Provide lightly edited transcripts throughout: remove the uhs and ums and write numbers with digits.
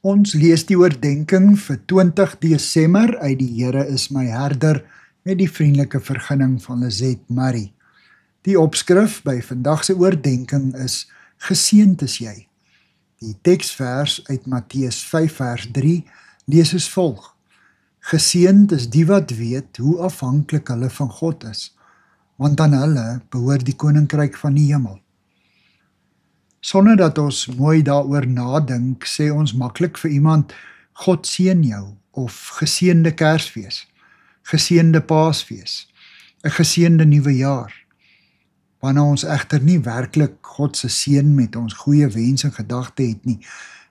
Ons lees die oordenking vir 20 Desember uit die Here is my herder met die vriendelike vergunning van Lizet Marie. Die opskrif by vandag se oordenking is Geseënd is jy. Die teksvers uit Matteus 5 vers 3 lees as volg: Geseënd is die wat weet hoe afhanklik hulle van God is, want aan hulle behoort die koninkryk van die hemel. Sonder dat ons mooi daaroor nadink, sê ons maklik vir iemand, God seën jou, of geseënde Kersfees, geseënde Paasfees, 'n geseënde nuwe jaar. Wanneer ons egter nie werklik God se seën met ons goeie wens en gedagte het nie,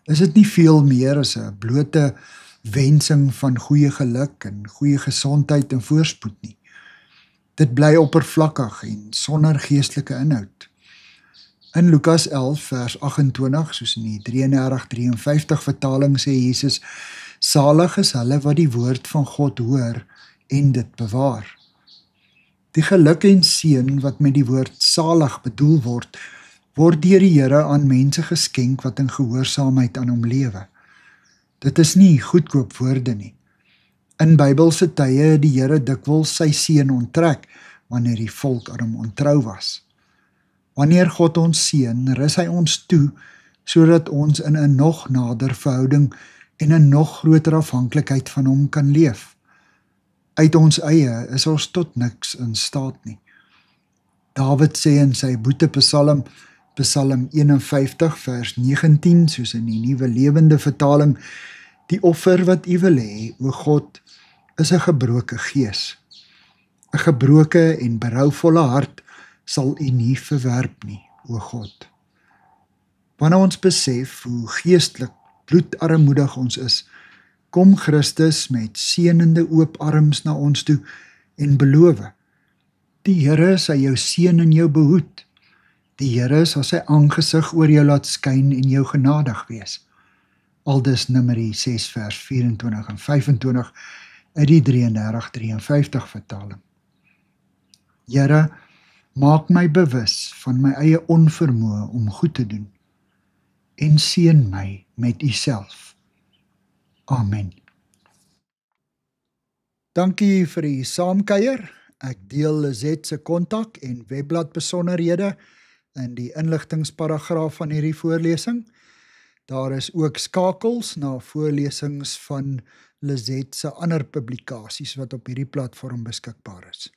is dit nie veel meer as 'n blote wensing van goeie geluk en goeie gesondheid en voorspoed nie. Dit bly oppervlakkig en sonder geestelike inhoud. In Lukas 11 vers 28, soos in die 33-53 vertaling sê Jesus, salig is hulle wat die woord van God hoor en dit bewaar. Die geluk en seën wat met die woord salig bedoel word, word deur die Here aan mense geskenk wat in gehoorsaamheid aan hom lewe. Dit is nie goedkoop woorde nie. In Bybelse tye het die Here dikwels sy seën onttrek, wanneer die volk aan hom ontrou was. Wanneer God ons seën, rus hy ons toe, sodat ons in 'n nog nader verhouding en 'n nog groter afhanklikheid van hom kan leef. Uit ons eie is ons tot niks in staat nie. Dawid sê in sy boetepsalm, Psalm 51 vers 19, soos in die Nuwe Lewende vertaling, die offer wat u wil hê, o God, is 'n gebroke gees. 'n gebroke en berouvolle hart sal u nie verwerp nie, o God. Wanneer ons besef hoe geestelik bloedarmoedig ons is, kom Christus met seënende oop arms na ons toe en beloof: die Here sal jou seën en jou behoed. Die Here sal sy aangesig oor jou laat skyn en jou genadig wees. Aldus Numeri 6 vers 24 en 25 uit die 33-53 vertaling. Here, maak my bewus van my eie onvermoë om goed te doen en seën my met u self. Amen. Dankie vir die saamkuier. Ek deel Lizet se kontak en webblad besonderhede in die inligtingsparagraaf van hierdie voorlesing. Daar is ook skakels na voorlesings van Lizet se ander publikasies wat op hierdie platform beskikbaar is.